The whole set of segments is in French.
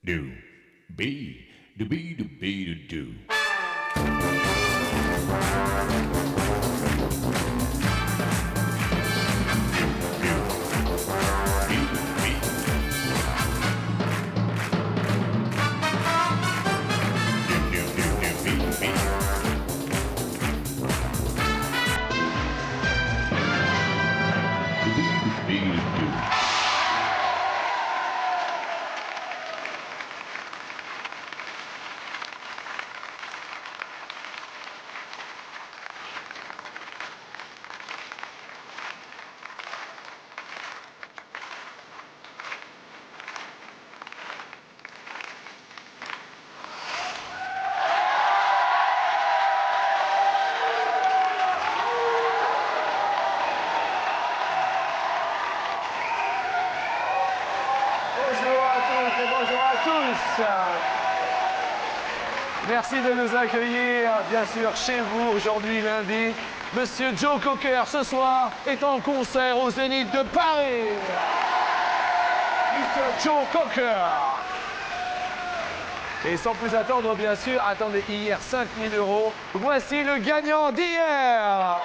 do, be, do, be, do, be, do, do. Merci de nous accueillir, bien sûr, chez vous, aujourd'hui, lundi. Monsieur Joe Cocker, ce soir, est en concert au Zénith de Paris. Mr. Joe Cocker. Et sans plus attendre, bien sûr, attendez hier 5 000 €. Voici le gagnant d'hier.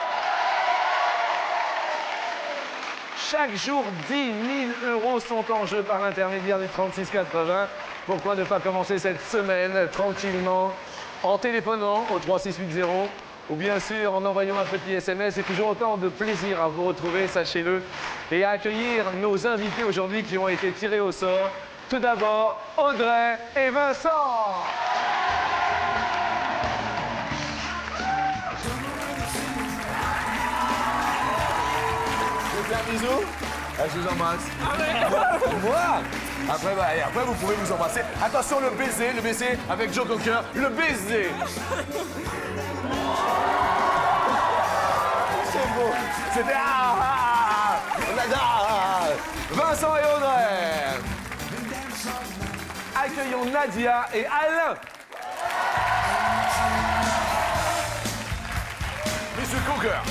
Chaque jour, 10 000 € sont en jeu par l'intermédiaire du 3680. Pourquoi ne pas commencer cette semaine tranquillement en téléphonant au 3680 ou bien sûr en envoyant un petit SMS. C'est toujours autant de plaisir à vous retrouver, sachez-le, et à accueillir nos invités aujourd'hui qui ont été tirés au sort. Tout d'abord, Audrey et Vincent. Je vous fais un bisou. Je vous embrasse. Moi. Après, vous pouvez vous embrasser. Attention, le baiser avec Joe Cocker. Le baiser. C'est beau. C'était... Vincent et Audrey. Accueillons Nadia et Alain. Monsieur Cocker.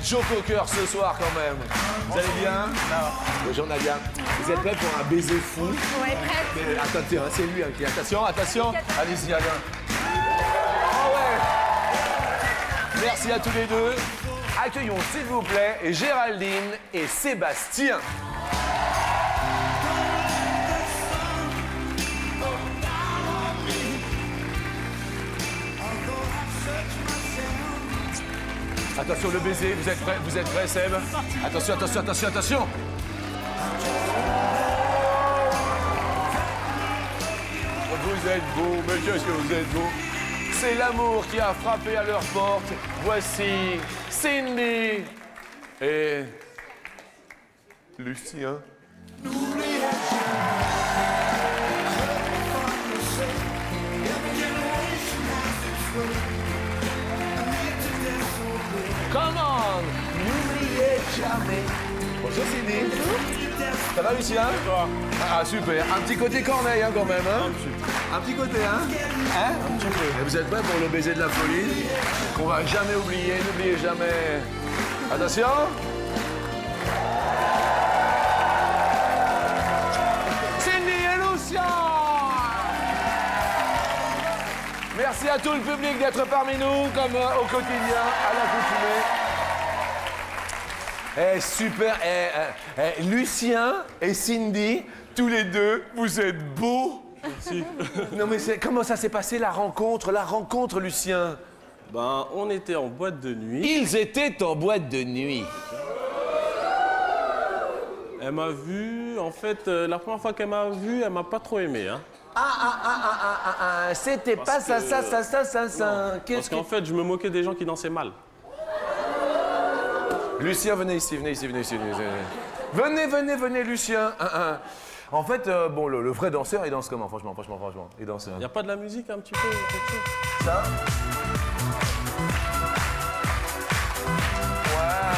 Joe Cocker ce soir quand même. Vous allez bien? Bonjour Nadia. Vous êtes prêts pour un baiser fou? Ouais, prête. Mais attendez, hein, c'est lui qui... Attention, attention. Allez-y Alain. Oh ouais. Merci à tous les deux. Accueillons s'il vous plaît Géraldine et Sébastien. Attention, le baiser, vous êtes prêts, Seb? Attention, attention, attention, attention! Vous êtes beau, mais qu'est-ce que vous êtes beau! C'est l'amour qui a frappé à leur porte. Voici Cindy et Lucien. Comment? N'oubliez jamais. Bonjour Cindy. Ça va Lucien? Ah super. Un petit côté Corneille hein, quand même. Hein? Un petit côté hein? Un petit peu. Et vous êtes prêts pour le baiser de la folie? Qu'on va jamais oublier. N'oubliez jamais. Attention. Cindy et Lucien. Merci à tout le public d'être parmi nous, comme au quotidien, à l'accoutumée. Super. Lucien et Cindy, tous les deux, vous êtes beaux. Merci. Non mais comment ça s'est passé la rencontre, Lucien? Ben, on était en boîte de nuit. Ils étaient en boîte de nuit. Elle m'a vu, en fait, la première fois qu'elle m'a vu, elle m'a pas trop aimé, hein. C'était pas ça. Parce qu'en fait, je me moquais des gens qui dansaient mal. Lucien, venez ici. Venez, Lucien. En fait, bon, le vrai danseur, il danse comment, franchement, il danse... Y a pas de la musique un petit peu quelque chose? Ça. Wow.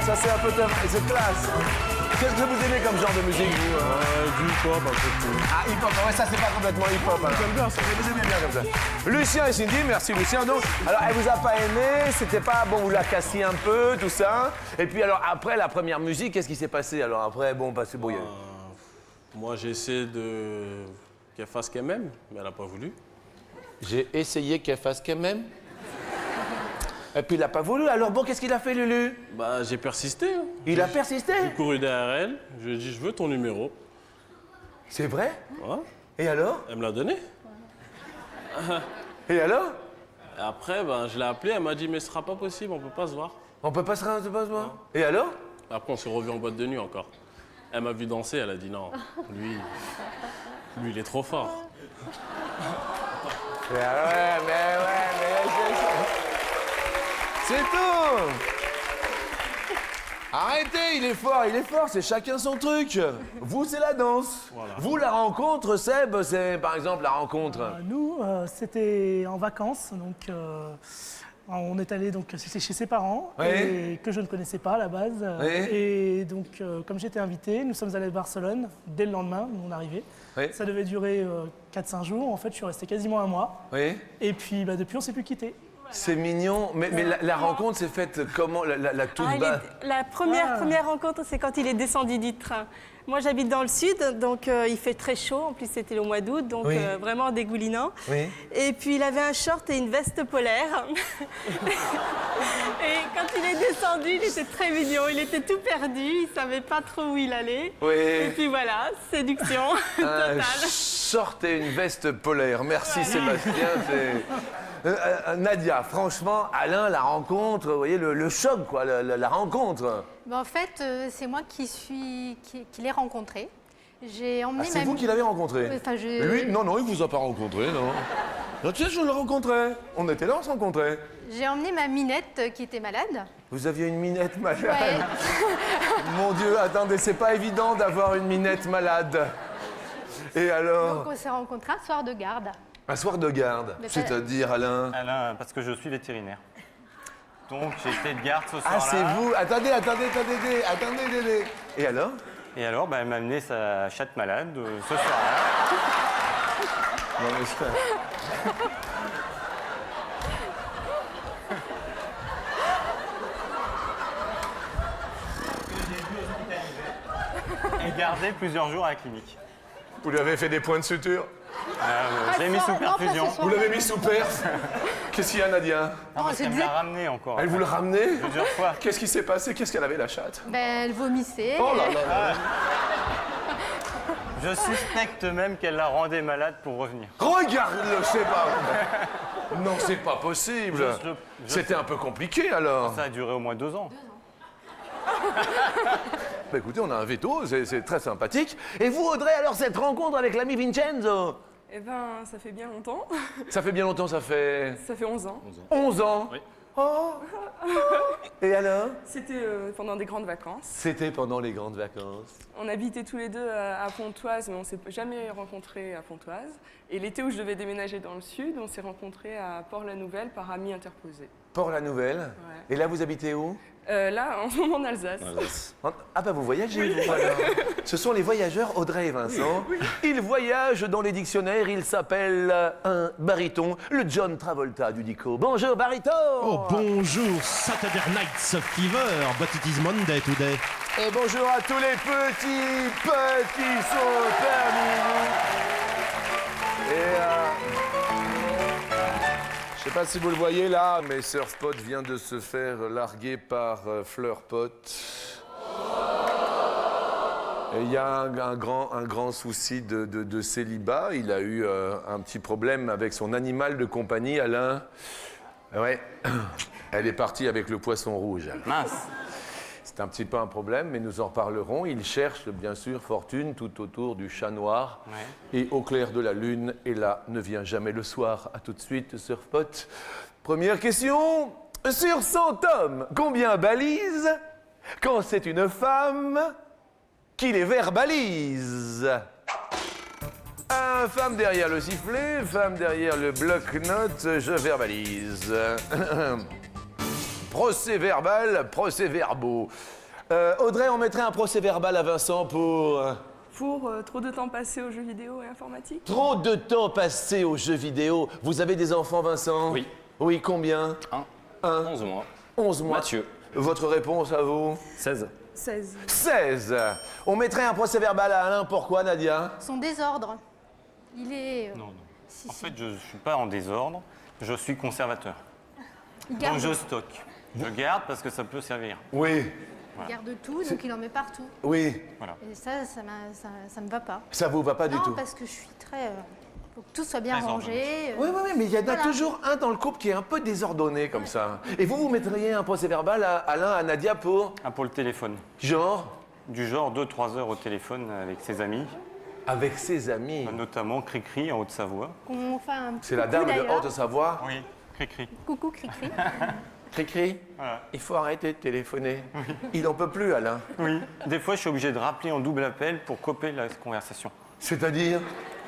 Ça c'est un peu top. C'est classe. Qu'est-ce que vous aimez comme genre de musique, vous Du hip-hop, un peu de tout. Ah, hip-hop, ouais, ça c'est pas complètement hip-hop. Alors. J'aime bien ça. Vous aimez bien comme ça. Lucien et Cindy, merci Lucien. Donc, alors, elle vous a pas aimé, c'était pas, bon, vous la cassiez un peu, tout ça. Et puis alors, après la première musique, qu'est-ce qui s'est passé? Alors après, bon, bah c'est beau. Moi, j'ai essayé qu'elle fasse qu'elle m'aime, mais elle n'a pas voulu. J'ai essayé qu'elle fasse qu'elle m'aime. Et puis il n'a pas voulu. Alors bon, qu'est-ce qu'il a fait, Lulu? Bah, j'ai persisté. Hein. Il a persisté? J'ai couru derrière elle. Je lui ai dit, je veux ton numéro. C'est vrai? Ouais. Et alors? Elle me l'a donné. Et alors? Et après, ben, je l'ai appelée. Elle m'a dit, mais ce sera pas possible, on peut pas se voir. On peut pas se voir. Et alors? Après, on s'est revus en boîte de nuit encore. Elle m'a vu danser, elle a dit non. Lui, il est trop fort. Mais c'est tout. Arrêtez, il est fort, c'est chacun son truc. Vous, c'est la danse. Voilà. Vous, la rencontre, Seb, c'est par exemple la rencontre. Nous, c'était en vacances, donc on est allé donc chez ses parents, et que je ne connaissais pas à la base. Et donc, comme j'étais invité, nous sommes allés à Barcelone dès le lendemain de mon arrivée. Ça devait durer 4-5 jours. En fait, je suis resté quasiment un mois. Et puis, depuis, on ne s'est plus quittés. C'est mignon, mais la rencontre s'est faite comment, la toute base? La première rencontre, c'est quand il est descendu du train. Moi, j'habite dans le sud, donc il fait très chaud. En plus, c'était le mois d'août, donc vraiment dégoulinant. Et puis, il avait un short et une veste polaire. Et quand il est descendu, il était très mignon. Il était tout perdu, il ne savait pas trop où il allait. Et puis voilà, séduction totale. Un short et une veste polaire. Merci Sébastien. Nadia, franchement, Alain, la rencontre, vous voyez, le choc, quoi, la rencontre. Ben, en fait, c'est moi qui l'ai rencontré. J'ai emmené c'est vous qui l'avez rencontré? Enfin, Lui, non, il vous a pas rencontré, non. Non, tu sais, je le rencontrais. On était là, on se rencontrait. J'ai emmené ma minette qui était malade. Vous aviez une minette malade? Ouais. Mon Dieu, attendez, c'est pas évident d'avoir une minette malade. Et alors? Donc on s'est rencontrés un soir de garde. Un soir de garde, c'est-à-dire, Alain? Alain, parce que je suis vétérinaire. Donc j'ai été de garde ce soir-là. Ah, c'est vous? Attendez. Et alors? Et alors, elle m'a amené sa chatte malade ce soir-là. Non, mais ça... Et gardé plusieurs jours à la clinique. Vous lui avez fait des points de suture? Je l'ai mis sous perfusion. Vous l'avez mis sous perf? Qu'est-ce qu'il y a, Nadia? Non, parce qu'elle me l'a ramené encore. Elle vous le ramenait? Plusieurs fois. Qu'est-ce qui s'est passé? Qu'est-ce qu'elle avait, la chatte? Elle vomissait. Oh là là. Je suspecte même qu'elle la rendait malade pour revenir. Regarde-le, c'est pas... Non, c'est pas possible. C'était un peu compliqué, alors. Ça a duré au moins 2 ans. Bah écoutez, on a un veto, c'est très sympathique. Et vous, Audrey, alors, cette rencontre avec l'ami Vincenzo? Eh ben, ça fait bien longtemps. Ça fait bien longtemps, ça fait... Ça fait 11 ans. 11 ans? Oui. Oh. Et alors? C'était pendant des grandes vacances. C'était pendant les grandes vacances. On habitait tous les deux à Pontoise, mais on ne s'est jamais rencontrés à Pontoise. Et l'été où je devais déménager dans le sud, on s'est rencontrés à Port-la-Nouvelle par amis interposés. Port-la-Nouvelle? Ouais. Et là, vous habitez où? Là, en ce moment en Alsace. Ah bah vous voyagez, vous, alors. Ce sont les voyageurs Audrey et Vincent. Ils voyagent dans les dictionnaires, ils s'appellent un baryton, le John Travolta du dico. Bonjour, baryton. Oh, bonjour, Saturday Night's Fever, but it is Monday today. Et bonjour à tous les petits sont terminés. Et je sais pas si vous le voyez là, mais Surfpot vient de se faire larguer par Fleurpot. Et il y a un grand souci de célibat. Il a eu un petit problème avec son animal de compagnie, Alain. Ouais, elle est partie avec le poisson rouge. Mince. C'est un petit peu un problème, mais nous en reparlerons. Il cherche, bien sûr, fortune tout autour du chat noir. Et au clair de la lune, et là, ne vient jamais le soir. À tout de suite, Surfpot. Première question. Sur 100 hommes, combien balisent quand c'est une femme qui les verbalise? Femme derrière le sifflet, femme derrière le bloc-notes, je verbalise. Procès verbal, procès verbaux. Audrey, on mettrait un procès-verbal à Vincent pour... Pour trop de temps passé aux jeux vidéo et informatique. Trop de temps passé aux jeux vidéo. Vous avez des enfants, Vincent? Oui. Oui, combien? 11 mois. 11 mois. Mathieu. Votre réponse à vous? 16. 16. 16. On mettrait un procès-verbal à Alain. Pourquoi, Nadia? Son désordre. Il est... Non, non. Si, En si. fait, je ne suis pas en désordre, je suis conservateur. Il garde, Donc je stocke. Je garde parce que ça peut servir. Oui. il garde tout, donc il en met partout. Oui. Voilà. Et ça me va pas. Ça vous va pas du Non, tout? parce que je suis très... faut que tout soit bien Très rangé. Oui, mais il y en a Voilà. toujours un dans le couple qui est un peu désordonné comme ça. Et vous mettriez un procès-verbal à Alain, à Nadia pour... Ah, pour le téléphone. Genre? Du genre 2-3 heures au téléphone avec ses amis, Avec ses amis. notamment Cricri en Haute-Savoie. On fait un C'est la coucou, dame de d'ailleurs. Haute-Savoie. Oui, Cricri. Coucou, Cricri. Cri-cri, Voilà. il faut arrêter de téléphoner. Il n'en peut plus, Alain. Oui. Des fois, je suis obligé de rappeler en double appel pour couper la conversation. C'est-à-dire?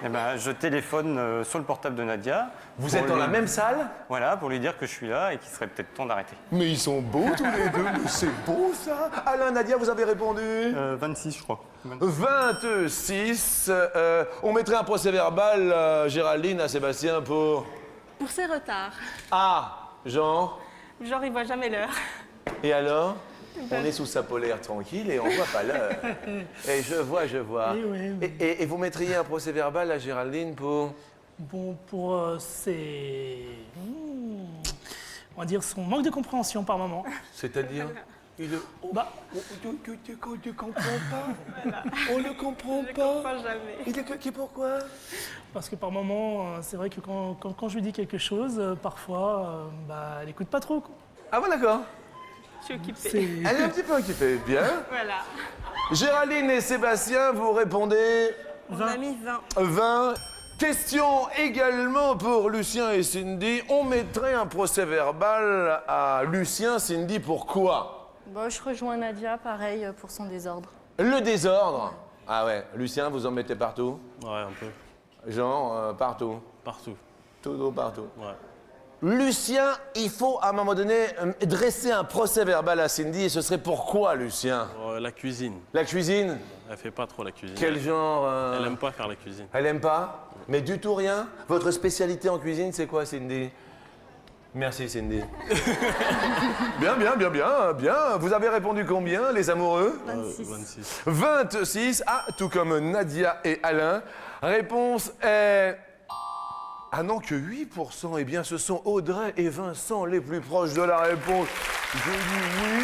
Eh ben, je téléphone sur le portable de Nadia. Vous pour êtes dans lui- la même salle? Voilà, pour lui dire que je suis là et qu'il serait peut-être temps d'arrêter. Mais ils sont beaux tous les deux, mais c'est beau ça. Alain, Nadia, vous avez répondu? 26, je crois. 26. On mettrait un procès-verbal, Géraldine, à Sébastien pour... Pour ses retards. Ah, Jean. Genre, il voit jamais l'heure. Et alors? On est sous sa polaire tranquille et on voit pas l'heure. Et je vois. Eh ouais. Et vous mettriez un procès-verbal à Géraldine pour... Bon, pour on va dire son manque de compréhension par moment. C'est-à-dire? Bah, Tu comprends pas? On ne comprend Je pas. comprends jamais. Il est qui pourquoi? parce que par moment, c'est vrai que quand je lui dis quelque chose, parfois, bah, elle écoute pas trop, quoi. Ah bon, d'accord. Je suis occupée. C'est- Elle est un petit peu occupée. Bien. Voilà. Géraldine et Sébastien, vous répondez On a mis 20. 20. Question également pour Lucien et Cindy. On mettrait un procès-verbal à Lucien, Cindy, pourquoi? Bon, je rejoins Nadia, pareil, pour son désordre. Le désordre. Ah ouais, Lucien, vous en mettez partout? Ouais, un peu. Jean, partout. Partout. Tout partout. Ouais. Lucien, il faut à un moment donné dresser un procès-verbal à Cindy et ce serait pourquoi, Lucien? La cuisine. La cuisine? Elle fait pas trop la cuisine. Quel genre? Elle aime pas faire la cuisine. Elle aime pas? Mais du tout rien? Votre spécialité en cuisine, c'est quoi, Cindy? Merci, Cindy. Bien. Vous avez répondu combien, les amoureux? 26. 26. Ah, tout comme Nadia et Alain. Réponse est... Ah non, que 8%. Eh bien, ce sont Audrey et Vincent les plus proches de la réponse. Je dis oui.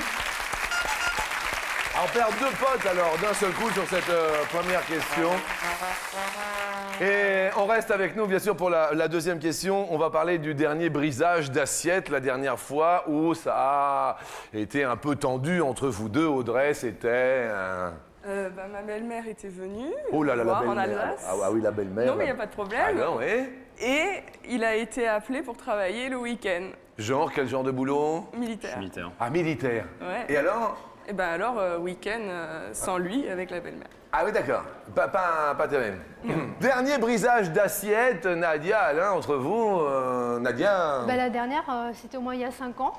On perd 2 potes alors d'un seul coup sur cette première question. Et on reste avec nous bien sûr pour la deuxième question. On va parler du dernier brisage d'assiette, la dernière fois où ça a été un peu tendu entre vous deux. Audrey, c'était un... Ma belle-mère était venue Oh là là, la voir en belle-mère. Alsace. Ah oui, la belle-mère. Non, mais il n'y a pas de problème. Ah non, oui. Et il a été appelé pour travailler le week-end. Genre, quel genre de boulot? Militaire. Militaire. Ah, militaire. Ouais. Et alors? Et ben alors, week-end sans lui, avec la belle-mère. Ah oui, d'accord. Pas terrible. Dernier brisage d'assiette, Nadia, Alain, entre vous. Nadia? Bah, la dernière, c'était au moins il y a 5 ans,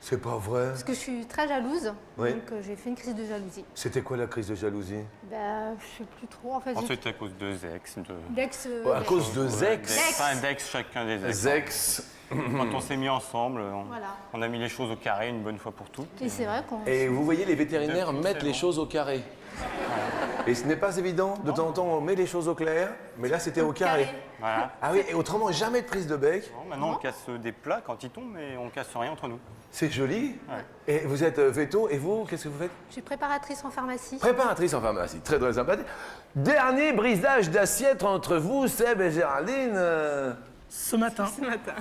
C'est pas vrai. parce que je suis très jalouse, Oui. donc j'ai fait une crise de jalousie. C'était quoi la crise de jalousie? Bah, je sais plus trop, en fait. Ensuite, à cause de ex, D'ex... À cause de Zex. Enfin, d'ex, chacun des ex. Zex. Quand on s'est mis ensemble, Voilà. on a mis les choses au carré une bonne fois pour toutes. Et c'est vrai qu'on... Et vous voyez, les vétérinaires Depuis, mettent c'est les bon. choses au carré. Et ce n'est pas évident. De temps en temps, on met les choses au clair, mais là, c'était au carré. Voilà. Ah oui, et autrement, jamais de prise de bec. Bon, maintenant, on casse des plats quand ils tombent, mais on casse rien entre nous. C'est joli. Ouais. Et vous êtes veto, et vous, qu'est-ce que vous faites? Je suis préparatrice en pharmacie. Préparatrice en pharmacie, très très sympathique. Dernier brisage d'assiette entre vous, Seb et Géraldine. Ce matin, Ce matin.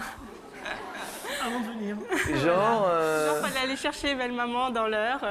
avant de venir. Genre, Genre, fallait aller chercher belle-maman dans l'heure.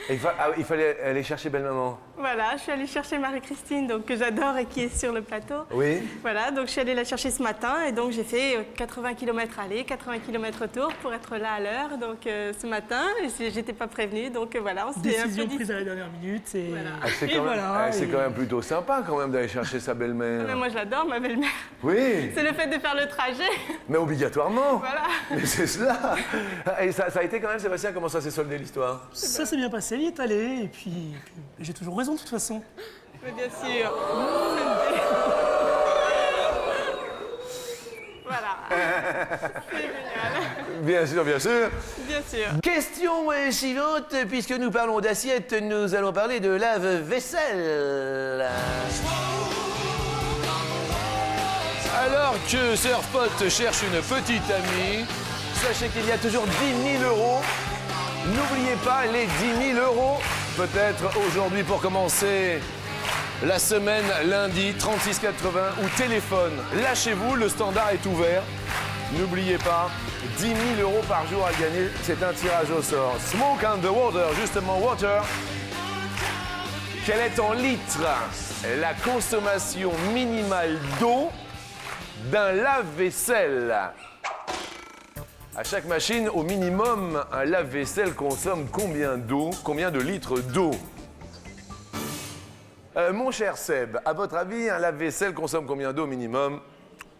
il fallait aller chercher belle-maman. Voilà, je suis allée chercher Marie-Christine, donc, que j'adore et qui est sur le plateau. Oui. Voilà, donc je suis allée la chercher ce matin et donc j'ai fait 80 km aller, 80 km retour pour être là à l'heure. Donc ce matin, j'étais pas prévenue, donc voilà, on s'est un peu Décision dit. prise à la dernière minute. Et, Voilà. C'est et voilà. c'est et- quand même plutôt sympa quand même d'aller chercher sa belle-mère. Mais moi je l'adore, ma belle-mère. Oui, C'est le fait de faire le trajet. mais obligatoirement. Voilà. Mais c'est cela. Et ça a été quand même, Sébastien, comment ça s'est soldé l'histoire? Ça s'est bien passé. passé, il est allé, et puis j'ai toujours raison de toute façon. Mais bien sûr. Voilà. C'est génial. Bien sûr, bien sûr. Bien sûr. Question suivante, puisque nous parlons d'assiette, nous allons parler de lave-vaisselle. Alors que Surfpot cherche une petite amie, sachez qu'il y a toujours 10 000 €. N'oubliez pas les 10 000 €. Peut-être aujourd'hui pour commencer la semaine, lundi, 36,80 ou téléphone. Lâchez-vous, le standard est ouvert. N'oubliez pas, 10 000 € par jour à gagner, c'est un tirage au sort. Smoke and the water, justement, water. Quelle est en litres la consommation minimale d'eau d'un lave-vaisselle? À chaque machine, au minimum, un lave-vaisselle consomme combien d'eau? Combien de litres d'eau? Mon cher Seb, à votre avis, un lave-vaisselle consomme combien d'eau au minimum?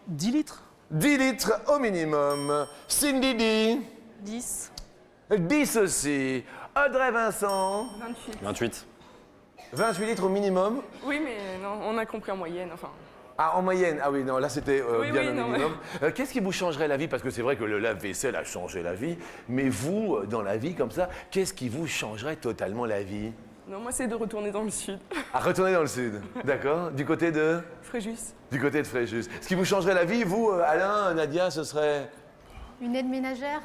10 litres. 10 litres au minimum. Cindy dit 10. 10 aussi. Audrey Vincent 28. 28. 28 litres au minimum. Oui, mais non, on a compris en moyenne, enfin. Ah, en moyenne. Ah oui, non, là c'était Oui, bien oui, le non, minimum. Qu'est-ce qui vous changerait la vie? Parce que c'est vrai que le lave-vaisselle a changé la vie. Mais vous, dans la vie comme ça, qu'est-ce qui vous changerait totalement la vie? Non, moi, c'est de retourner dans le sud. À retourner dans le sud, d'accord? Du côté de? Fréjus. Du côté de Fréjus. Ce qui vous changerait la vie, vous, Alain, Nadia, ce serait? Une aide ménagère?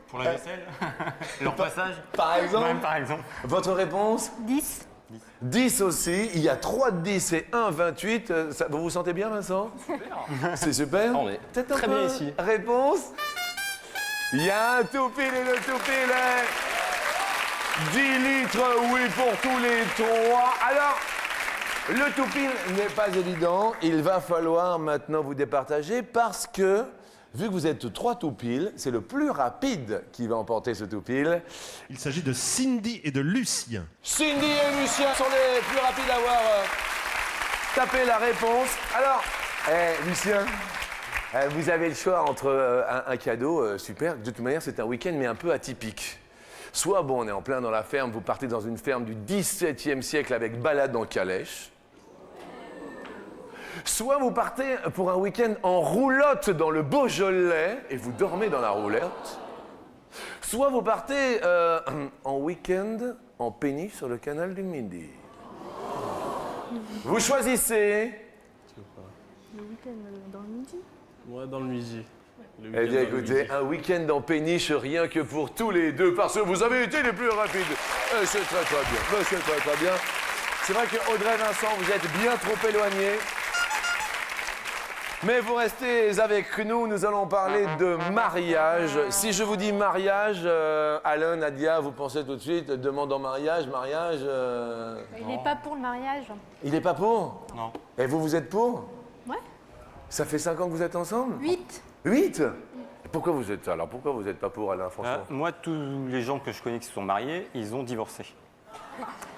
Pour la vaisselle. Leur passage. Par exemple? Même par exemple. Votre réponse? 10. 10 aussi. Il y a 3 de 10 et 1 28. Vous vous sentez bien, Vincent? Super. C'est super? On est Peut-être un très peu. bien ici. Réponse? Il y a un tout pile et le tout pile est 10 litres, oui, pour tous les 3. Alors, le tout pile n'est pas évident. Il va falloir maintenant vous départager parce que, vu que vous êtes 3 tout piles, c'est le plus rapide qui va emporter ce tout pile. Il s'agit de Cindy et de Lucien. Cindy et Lucien sont les plus rapides à avoir tapé la réponse. Alors, Lucien, vous avez le choix entre un cadeau super. De toute manière, c'est un week-end, mais un peu atypique. Soit, bon, on est en plein dans la ferme, vous partez dans une ferme du XVIIe siècle avec balade en calèche. Soit vous partez pour un week-end en roulotte dans le Beaujolais et vous dormez dans la roulotte. Soit vous partez en week-end en péniche sur le canal du Midi. Vous choisissez. Le week-end dans le midi. Ouais, dans le midi. Eh bien, écoutez, un week-end en péniche, rien que pour tous les deux, parce que vous avez été les plus rapides. C'est très bien. C'est très bien. C'est vrai que Audrey Vincent, vous êtes bien trop éloignés. Mais vous restez avec nous, nous allons parler de mariage. Si je vous dis mariage, Alain, Nadia, vous pensez tout de suite, demande en mariage, mariage... Il n'est pas pour le mariage. Il n'est pas pour? Non. Et vous, vous êtes pour? Ouais. Ça fait 5 ans que vous êtes ensemble? 8. 8? Pourquoi vous êtes alors? Pourquoi vous n'êtes pas pour, Alain, franchement? Moi, tous les gens que je connais qui se sont mariés, ils ont divorcé.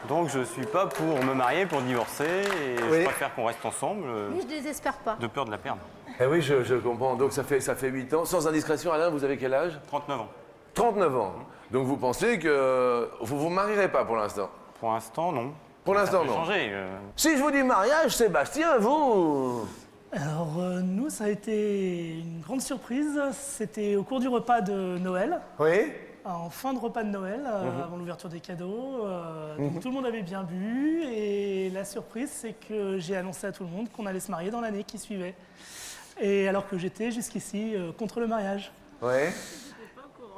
Donc je suis pas pour me marier, pour divorcer, et Oui. je préfère qu'on reste ensemble, Mais je désespère pas. de peur de la perdre. Eh oui, je comprends. Donc ça fait 8 ans. Sans indiscrétion, Alain, vous avez quel âge? 39 ans. 39 ans. Donc vous pensez que vous vous marierez pas pour l'instant? Pour l'instant, non. Pour l'instant, Ça peut non. changer. Si je vous dis mariage, Sébastien, vous... Alors, nous, ça a été une grande surprise. C'était au cours du repas de Noël. Oui? En fin de repas de Noël, avant l'ouverture des cadeaux. Donc, tout le monde avait bien bu. Et la surprise, c'est que j'ai annoncé à tout le monde qu'on allait se marier dans l'année qui suivait. Et alors que j'étais jusqu'ici contre le mariage. Oui.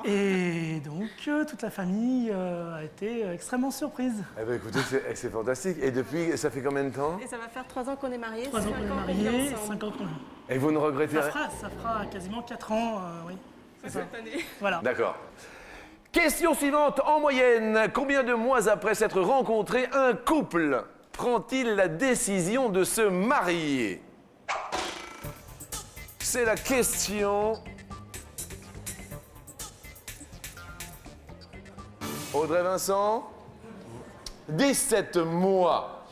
Et donc, toute la famille a été extrêmement surprise. Eh bien, écoutez, c'est fantastique. Et depuis, ça fait combien de temps? Et ça va faire 3 ans qu'on est mariés. 3 ans qu'on est mariés, 5 ans qu'on est. Et vous ne regrettez rien? Ça fera quasiment 4 ans, oui. C'est ça. Cette année. Voilà. D'accord. Question suivante. En moyenne, combien de mois après s'être rencontrés, un couple prend-il la décision de se marier? C'est la question. Audrey Vincent? 17 mois.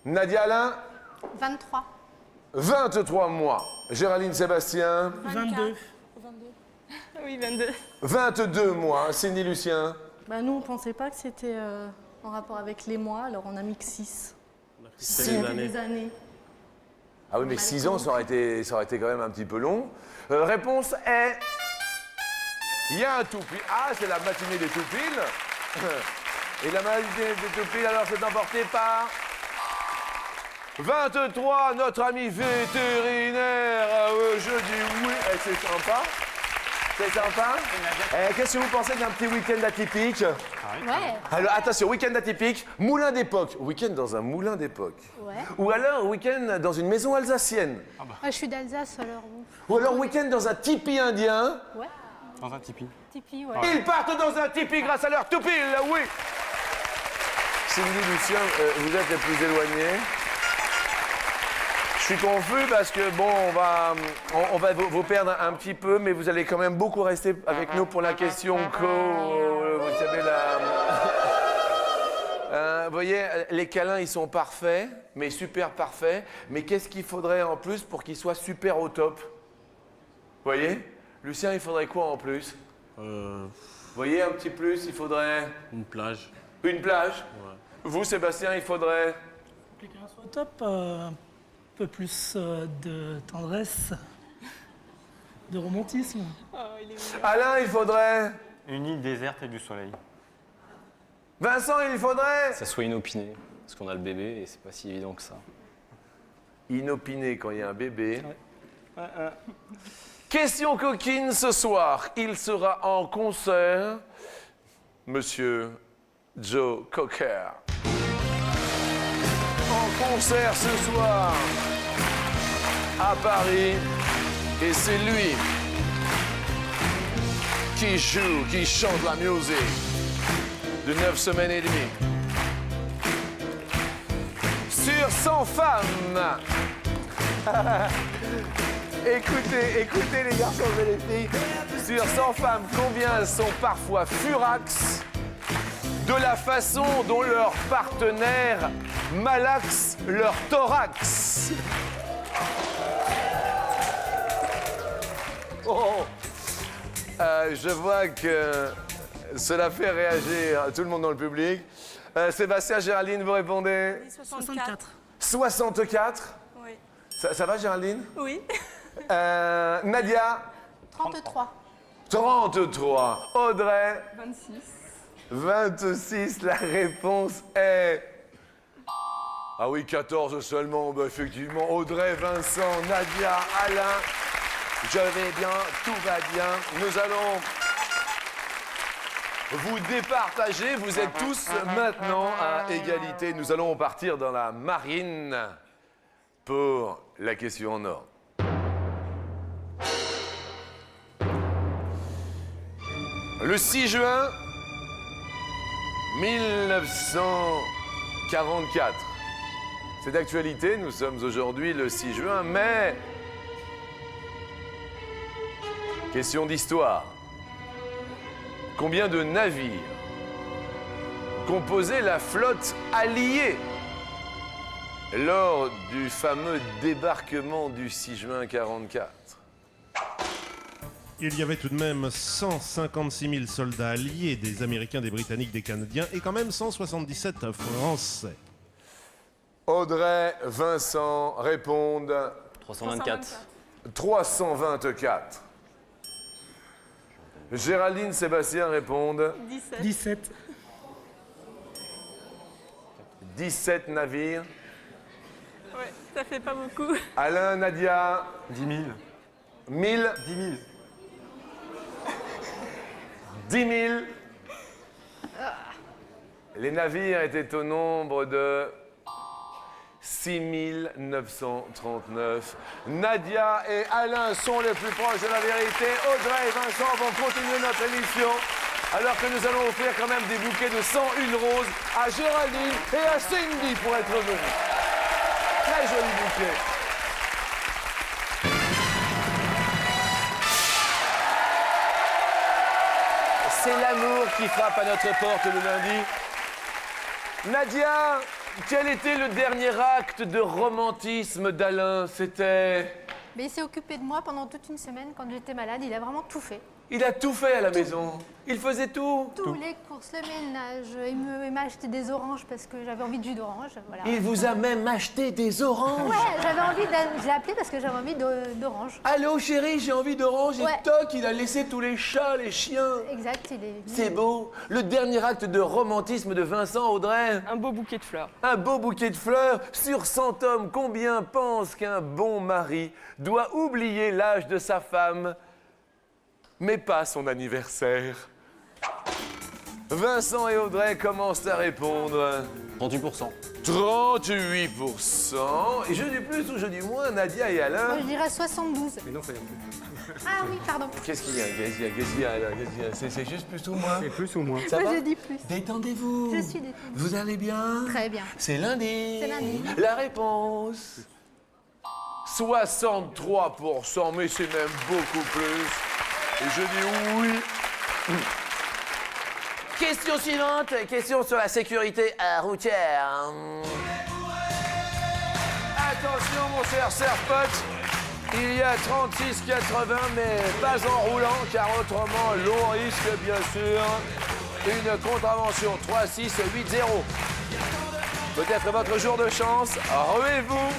Nadia Alain? 23. 23 mois. Géraldine Sébastien? 22. Oui, 22. 22 mois. Cindy, Lucien? Bah, nous, on pensait pas que c'était en rapport avec les mois, alors on a mis que 6. C'est des années. Ah oui, mais 6 ans, ça aurait été quand même un petit peu long. Réponse est... Il y a un toupil. Ah, c'est la matinée des toupils. Et la matinée des toupils, alors, c'est emporté par... 23, notre ami vétérinaire. Je dis oui. Eh, c'est sympa. C'est sympa. Qu'est-ce que vous pensez d'un petit week-end atypique? Ouais. Alors, attention, week-end atypique, moulin d'époque. Week-end dans un moulin d'époque. Ouais. Ou alors, week-end dans une maison alsacienne. Je suis d'Alsace alors. Ou alors, week-end dans un tipi indien. Ouais. Dans un tipi. Tipeee, ouais. Ils partent dans un tipi grâce à leur toupil, oui. Cindy, Lucien, vous êtes les plus éloignés. Je suis confus parce que, bon, on va vous perdre un petit peu, mais vous allez quand même beaucoup rester avec nous pour la question vous savez, vous voyez, les câlins, ils sont parfaits, mais super parfaits. Mais qu'est-ce qu'il faudrait en plus pour qu'ils soient super au top? Vous voyez? Lucien, il faudrait quoi en plus? Vous voyez, un petit plus, il faudrait... Une plage. Une plage? Ouais. Vous, Sébastien, il faudrait... Pour que quelqu'un soit au top, un peu plus de tendresse, de romantisme. Oh, il est mignon. Alain, il faudrait... Une île déserte et du soleil. Vincent, il faudrait... Que ça soit inopiné, parce qu'on a le bébé et c'est pas si évident que ça. Inopiné quand il y a un bébé. Ouais. Question coquine ce soir. Il sera en concert, Monsieur Joe Cocker. En concert ce soir à Paris. Et c'est lui qui joue, qui chante la musique de 9 semaines et demie. Sur 100 femmes. Écoutez les garçons et les filles. Sur 100 femmes, combien sont parfois furax de la façon dont leur partenaire malaxe leur thorax? Je vois que cela fait réagir tout le monde dans le public. Sébastien, Géraldine, vous répondez? 64. 64? Oui. Ça va, Géraldine? Oui. Nadia? 33. 33. Audrey? 26. 26. La réponse est... Ah oui, 14 seulement. Bah, effectivement, Audrey, Vincent, Nadia, Alain. Je vais bien, tout va bien. Nous allons vous départager. Vous êtes tous maintenant à égalité. Nous allons partir dans la marine pour la question en or. Le 6 juin 1944. C'est d'actualité, nous sommes aujourd'hui le 6 juin, mais... Question d'histoire. Combien de navires composaient la flotte alliée lors du fameux débarquement du 6 juin 1944? Il y avait tout de même 156 000 soldats alliés, des Américains, des Britanniques, des Canadiens et quand même 177 Français. Audrey, Vincent répondent... 324. 324. Géraldine, Sébastien répondent... 17. 17. 17 navires. Ouais, ça fait pas beaucoup. Alain, Nadia... 10 000. 1000. 10 000. 10 000. Les navires étaient au nombre de 6 939. Nadia et Alain sont les plus proches de la vérité. Audrey et Vincent vont continuer notre émission, alors que nous allons offrir quand même des bouquets de 101 roses à Géraldine et à Cindy pour être venus. Très joli bouquet. C'est l'amour qui frappe à notre porte le lundi. Nadia, quel était le dernier acte de romantisme d'Alain? C'était... Mais il s'est occupé de moi pendant toute une semaine quand j'étais malade. Il a vraiment tout fait. Il a tout fait à la maison. Il faisait tout. Tous les courses, le ménage. Il m'a acheté des oranges parce que j'avais envie de jus d'orange. Voilà. Il vous a même acheté des oranges. Ouais, j'avais envie je l'ai appelé parce que j'avais envie d'orange. Allô chérie, j'ai envie d'orange. Ouais. Et toc, il a laissé tous les chats, les chiens. Exact, il est... C'est beau. Le dernier acte de romantisme de Vincent, Audrey. Un beau bouquet de fleurs. Un beau bouquet de fleurs. Sur 100 hommes, combien pensent qu'un bon mari doit oublier l'âge de sa femme, mais pas son anniversaire? Vincent et Audrey commencent à répondre. 38%. 38%. Et je dis plus ou je dis moins, Nadia et Alain? Moi, je dirais 72. Mais non, Ah oui, pardon. Qu'est-ce qu'il y a? C'est juste plus ou moins? C'est plus ou moins. Ça Moi, va? je dis plus. Détendez-vous. Je suis détendue. Vous allez bien? Très bien. C'est lundi. C'est lundi. La réponse? 63%, mais c'est même beaucoup plus. Et je dis oui. Question suivante, question sur la sécurité routière. Attention mon cher serpote, il y a 36,80 mais pas en roulant car autrement l'on risque bien sûr une contravention 3680. Peut-être votre jour de chance, ruez-vous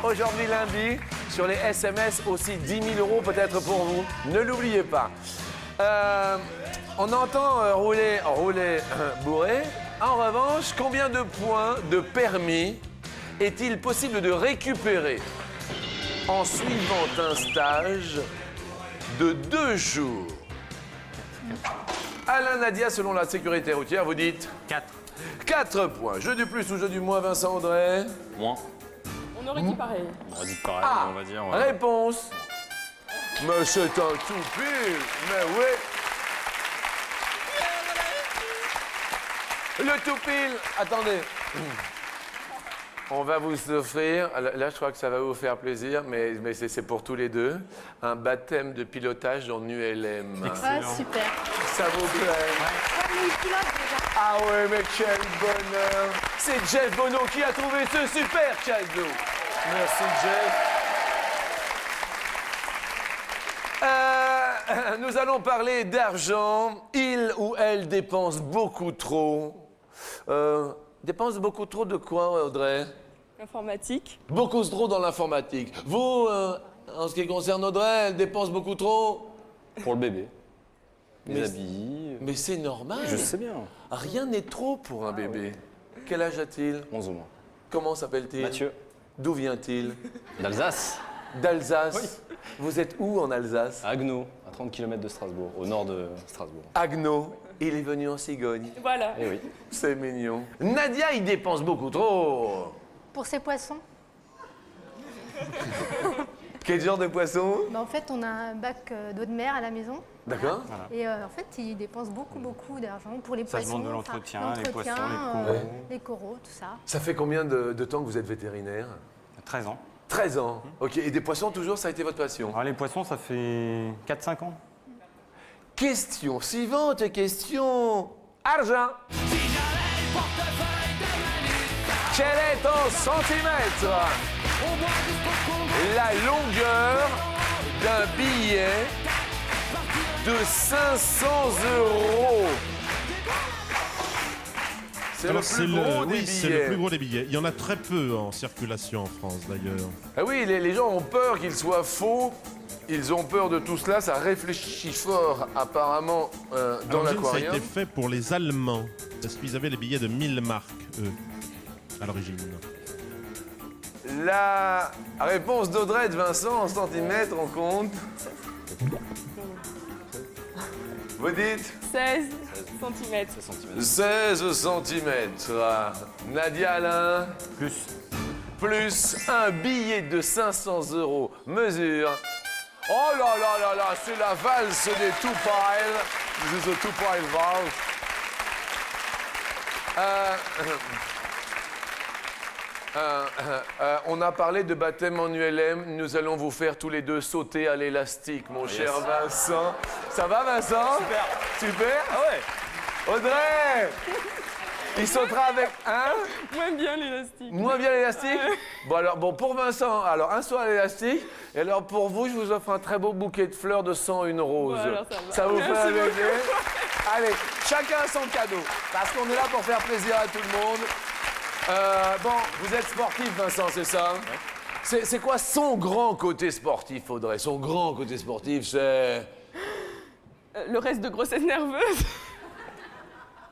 aujourd'hui lundi sur les SMS aussi 10 000 € peut-être pour vous, ne l'oubliez pas. On entend rouler bourré. En revanche, combien de points de permis est-il possible de récupérer en suivant un stage de 2 jours? Alain, Nadia, selon la sécurité routière, vous dites 4. 4 points. Jeu du plus ou jeu du moins, Vincent, Audrey? Moins. On aurait dit pareil. On aurait dit pareil, Ah, on va dire. réponse. Mais c'est un tout pile. Mais oui. Le tout pile. Attendez. On va vous offrir, là je crois que ça va vous faire plaisir, mais c'est pour tous les deux, un baptême de pilotage en ULM. Ah, super. Ça vous plaît? Ah ouais, mais quel bonheur! C'est Jeff Bono qui a trouvé ce super cadeau. Merci Jeff. Nous allons parler d'argent. Il ou elle dépense beaucoup trop. Dépense beaucoup trop de quoi, Audrey? Informatique. Beaucoup trop dans l'informatique. Vous, en ce qui concerne Audrey, elle dépense beaucoup trop? Pour le bébé. Les Mais- habits. Mais c'est normal. Je sais bien. Rien n'est trop pour un bébé. Quel âge a-t-il? 11 mois. Comment s'appelle-t-il? Mathieu. D'où vient-il? D'Alsace. D'Alsace. Vous êtes où en Alsace? À Agno, à 30 km de Strasbourg, au nord de Strasbourg. Agno. Il est venu en cigogne. Voilà. Eh oui. C'est mignon. Nadia, il dépense beaucoup trop. Pour ces poissons, Quel genre de poisson? en fait, on a un bac d'eau de mer à la maison. D'accord. Et en fait, ils dépensent beaucoup d'argent pour les Ça poissons. demande de enfin, l'entretien, les poissons, les l'entretien, coraux. les coraux, tout ça. Ça fait combien de temps que vous êtes vétérinaire? 13 ans. 13 ans. Ok. Et des poissons, toujours, ça a été votre passion? Alors, les poissons, ça fait 4-5 ans. Question suivante, question argent. Quel est en centimètres la longueur d'un billet de 500 €? C'est le Alors, plus gros des oui, c'est le billets. plus gros des billets. Il y en a très peu en circulation en France, d'ailleurs. Ah oui, les gens ont peur qu'ils soient faux. Ils ont peur de tout cela. Ça réfléchit fort, apparemment, dans À l'origine, ça a l'aquarium. été fait pour les Allemands, parce qu'ils avaient les billets de 1000 marques, eux, à l'origine. La réponse d'Audrey et de Vincent en centimètres, on compte. Vous dites 16 cm. 16 centimètres. Nadia, Alain? Plus un billet de 500 € mesure. Oh là là là là, c'est la valse des two-pile. This is a two-pile valse. On a parlé de baptême en ULM. Nous allons vous faire tous les deux sauter à l'élastique, mon cher Vincent. Ça va, Vincent? Super. Super? Ah ouais. Audrey! Il sautera avec... Hein? Moins bien l'élastique. Moins bien l'élastique? Bon, alors, pour Vincent, alors un saut à l'élastique. Et alors, pour vous, je vous offre un très beau bouquet de fleurs de 101 roses. Bon, alors, ça va. vous Merci fait un beaucoup. baiser? Allez, chacun son cadeau. Parce qu'on est là pour faire plaisir à tout le monde. Bon, vous êtes sportif, Vincent, c'est ça? C'est quoi son grand côté sportif, Audrey? Son grand côté sportif, c'est... Le reste de grossesse nerveuse.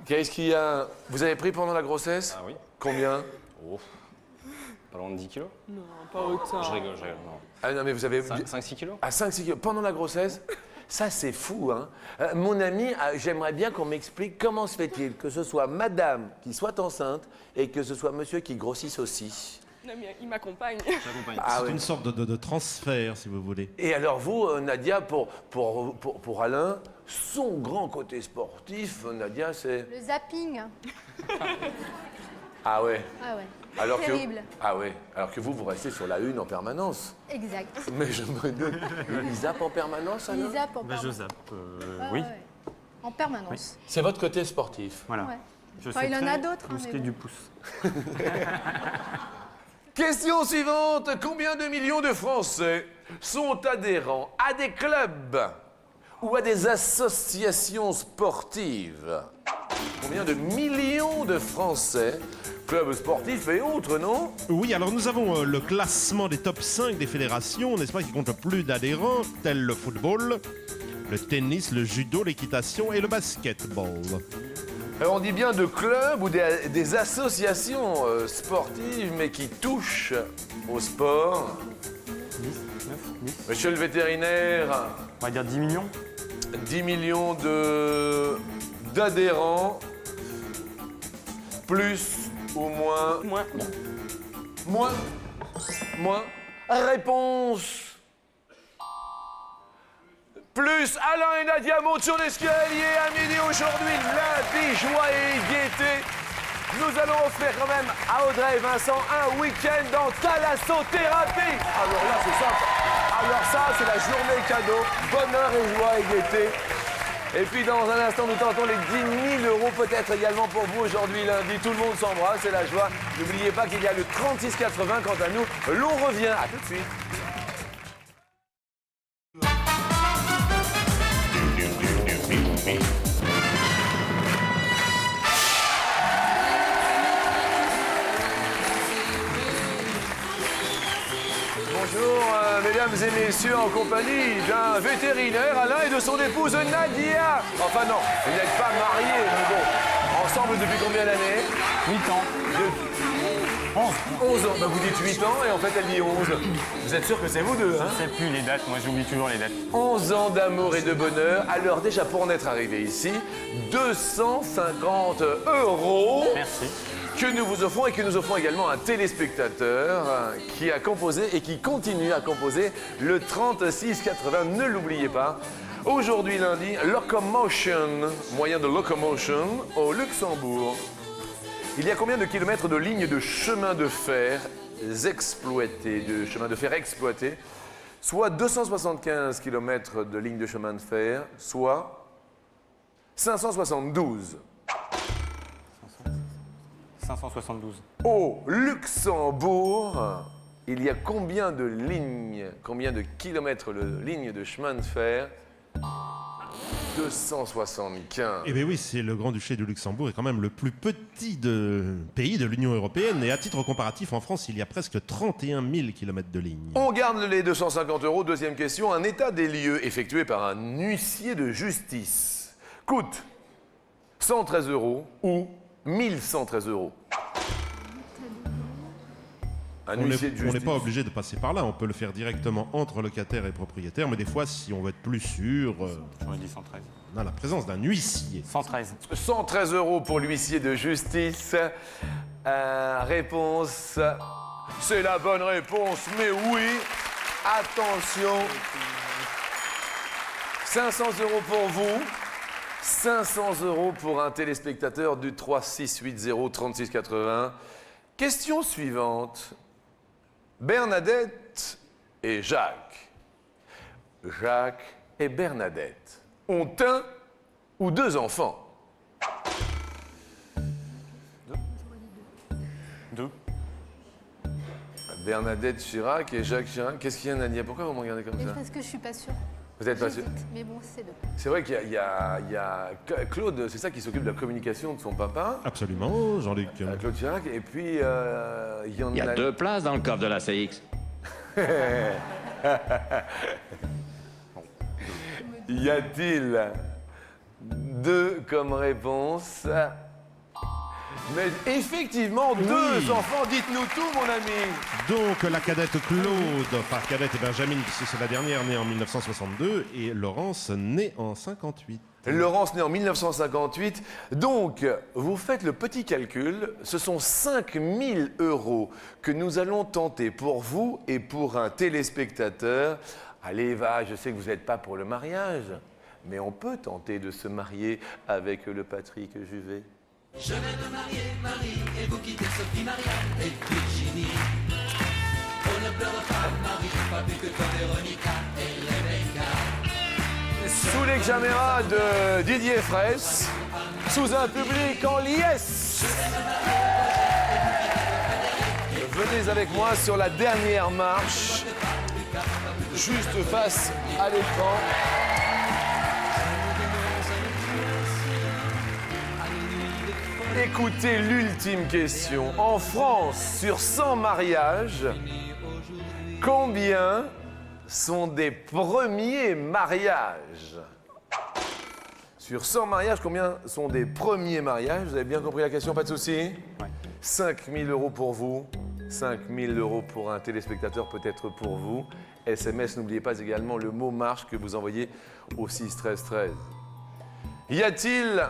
Qu'est-ce qu'il y a? Vous avez pris pendant la grossesse? Ah oui. Combien? Oh. Pas loin de 10 kilos. Non, pas autant. Je rigole, non. Ah non, mais vous avez... 5-6 kilos. À 5-6 kilos. Pendant la grossesse? Ça, c'est fou, hein. Mon ami, j'aimerais bien qu'on m'explique comment se fait-il que ce soit madame qui soit enceinte et que ce soit monsieur qui grossisse aussi. Non, mais il m'accompagne. Ah C'est oui. une sorte de transfert, si vous voulez. Et alors vous, Nadia, pour Alain, son grand côté sportif, Nadia, c'est... Le zapping. Ah ouais. Ah ouais. Alors Terrible. que, ah ouais. Alors que vous restez sur la une en permanence. Exact. Mais je me doute. Il zappe en permanence, Alain? Il zappe en Je permanence. zappe. Ouais, Oui. ouais. En permanence. C'est votre côté sportif. Voilà. Ouais. Je Enfin, sais il en très a d'autres, hein, muscler mais bon. du pouce. Question suivante. Combien de millions de Français sont adhérents à des clubs ou à des associations sportives? Combien de millions de Français, clubs sportifs et autres, non? Oui, alors nous avons le classement des top 5 des fédérations, n'est-ce pas, qui compte le plus d'adhérents, tels le football, le tennis, le judo, l'équitation et le basketball. Alors on dit bien de clubs ou des associations sportives, mais qui touchent au sport. 10, 9, 10. Monsieur le vétérinaire, On va dire 10 millions. 10 millions d'adhérents, plus ou moins? Moins. Moins. Moins. Réponse. Plus. Alain et Nadia montent sur l'escalier à midi aujourd'hui, lundi, joie et gaieté. Nous allons offrir quand même à Audrey et Vincent un week-end en thalassothérapie. Alors là, c'est ça. Alors ça, c'est la journée cadeau. Bonheur et joie et gaieté. Et puis dans un instant, nous tentons les 10 000 € peut-être également pour vous aujourd'hui lundi. Tout le monde s'embrasse, c'est la joie. N'oubliez pas qu'il y a le 36,80. Quant à nous, l'on revient. À tout de suite. Bonjour, mesdames et messieurs, en compagnie d'un vétérinaire, Alain, et de son épouse Nadia. Enfin non, vous n'êtes pas mariés, mais bon. Ensemble depuis combien d'années? 8 ans. 11 ans. Bah, vous dites 8 ans et en fait elle dit 11. Vous êtes sûr que c'est vous deux, hein? Je sais plus les dates, moi j'oublie toujours les dates. 11 ans d'amour et de bonheur. Alors déjà, pour en être arrivé ici, 250 €. Merci. Que nous vous offrons et que nous offrons également à un téléspectateur qui a composé et qui continue à composer le 36,80. Ne l'oubliez pas. Aujourd'hui lundi, Locomotion, moyen de locomotion au Luxembourg. Il y a combien de kilomètres de lignes de chemin de fer exploitées, soit 275 kilomètres de lignes de chemin de fer, soit 572. 572. Au Luxembourg, il y a combien de lignes, combien de kilomètres de lignes de chemin de fer? 275. Eh bien oui, c'est le Grand-Duché du Luxembourg est quand même le plus petit pays de l'Union européenne. Et à titre comparatif, en France, il y a presque 31 000 kilomètres de lignes. On garde les 250 €. Deuxième question. Un état des lieux effectué par un huissier de justice coûte 113 € ou 1113 €. Un huissier de On n'est justice. pas obligé de passer par là, on peut le faire directement entre locataire et propriétaire, mais des fois, si on veut être plus sûr, J'aurais dit 113. on a la présence d'un huissier. 113. 113 € pour l'huissier de justice. Réponse. C'est la bonne réponse, mais oui. Attention. 500 € pour vous. 500 € pour un téléspectateur du 3680 3680. Question suivante. Bernadette et Jacques. Jacques et Bernadette ont un ou deux enfants. Bernadette Chirac et Jacques Chirac. Qu'est-ce qu'il y a, Nadia? Pourquoi vous me regardez comme ça? Parce que je suis pas sûre. Vous n'êtes pas sûr? J'hésite, mais bon, c'est deux. C'est vrai qu'il y a Claude, c'est ça qui s'occupe de la communication de son papa. Absolument, Jean-Luc. Claude Chirac. Et puis, il y en a... Il y a 2 places dans le coffre de la CX. Y a-t-il 2 comme réponse? Mais effectivement, 2 enfants, dites-nous tout, mon ami. Donc la cadette Claude, enfin cadette et Benjamin, puisque c'est la dernière, née en 1962, et Laurence, née en 58. Laurence, née en 1958. Donc, vous faites le petit calcul, ce sont 5 000 € que nous allons tenter pour vous et pour un téléspectateur. Allez, Eva, je sais que vous n'êtes pas pour le mariage, mais on peut tenter de se marier avec le Patrick Juvet. Je vais me marier, Marie, et vous quittez Sophie, Marianne et Virginie. On ne pleure pas, Marie, pas plus que toi, Véronica et Rebecca. Sous les caméras de Didier Fraisse, sous un public en liesse. Venez avec moi sur la dernière marche, juste face à l'écran. Écoutez l'ultime question. En France, sur 100 mariages, combien sont des premiers mariages? Sur 100 mariages, combien sont des premiers mariages? Vous avez bien compris la question, pas de souci? Ouais. 5 000 € pour vous, 5 000 € pour un téléspectateur, peut-être pour vous. SMS, n'oubliez pas également le mot marche que vous envoyez au 6 13 13. Y a-t-il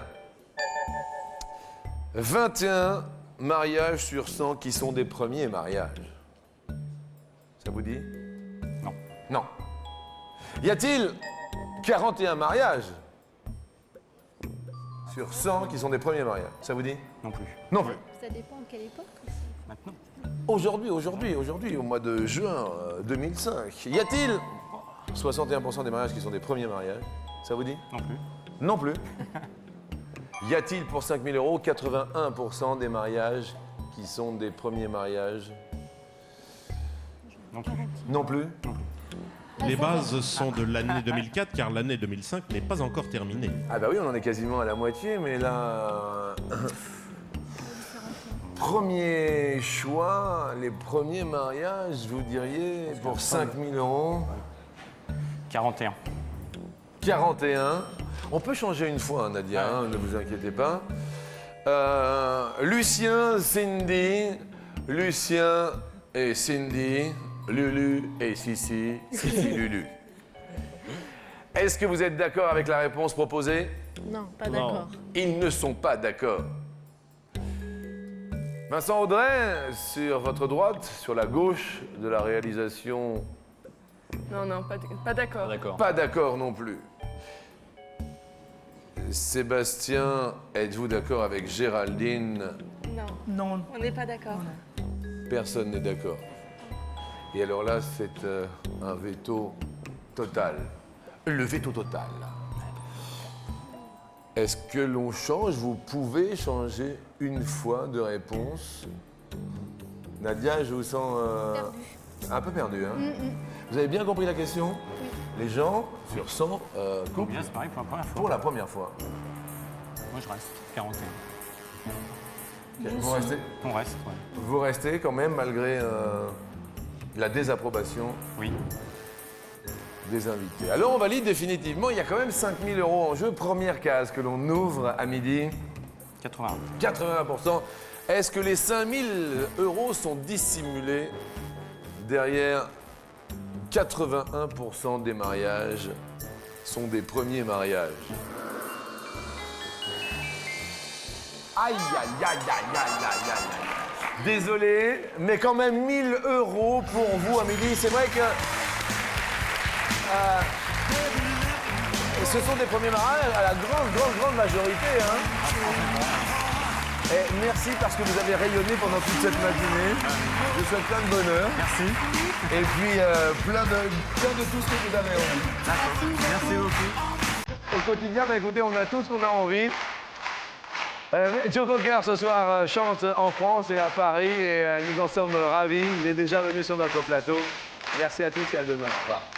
21 mariages sur 100 qui sont des premiers mariages? Ça vous dit? Non. Non. Y a-t-il 41 mariages sur 100 qui sont des premiers mariages? Ça vous dit? Non plus. Non plus. Ça dépend à quelle époque aussi. Maintenant. Aujourd'hui, au mois de juin 2005. Y a-t-il 61% des mariages qui sont des premiers mariages? Ça vous dit? Non plus. Non plus. Y a-t-il pour 5 000 € 81% des mariages qui sont des premiers mariages? Non plus. Non plus. Les bases sont de l'année 2004, car l'année 2005 n'est pas encore terminée. Ah bah oui, on en est quasiment à la moitié, mais là... Premier choix, les premiers mariages, vous diriez, pour 5 000 €? 41. 41. On peut changer une fois, hein, Nadia, hein, ne vous inquiétez pas. Lucien, Cindy, Lucien et Cindy, Lulu et Sissi, Sissi, Lulu. Est-ce que vous êtes d'accord avec la réponse proposée? Non, pas d'accord. Ils ne sont pas d'accord. Vincent Audrey, sur votre droite, sur la gauche de la réalisation. Non, pas d'accord. Pas d'accord non plus. Sébastien, êtes-vous d'accord avec Géraldine? Non. Non. On n'est pas d'accord. Personne n'est d'accord. Et alors là, c'est un veto total. Le veto total. Est-ce que l'on change? Vous pouvez changer une fois de réponse. Nadia, je vous sens un peu perdu. Hein? Vous avez bien compris la question? Oui. Les gens, sur 100 couples, Bien, c'est pareil pour la première fois. pour la première fois. Moi, je reste. 41. Vous restez? On reste, ouais. Vous restez quand même malgré la désapprobation Oui. des invités. Alors on valide définitivement, il y a quand même 5 000 € en jeu. Première case que l'on ouvre à midi. 81. 81%. Est-ce que les 5 000 € sont dissimulés derrière 81% des mariages sont des premiers mariages? Aïe, aïe, aïe, aïe, aïe, aïe, aïe. Désolé, mais quand même 1 000 € pour vous à midi. C'est vrai que ce sont des premiers mariages à la grande majorité. Hein. Et merci parce que vous avez rayonné pendant toute cette matinée. Je vous souhaite plein de bonheur. Merci. Et puis plein de tout ce que vous avez envie. Merci beaucoup. Au quotidien, bah, écoutez, on a tout ce qu'on a envie. Joe Cocker ce soir chante en France et à Paris et nous en sommes ravis. Il est déjà venu sur notre plateau. Merci à tous et à demain. Au revoir.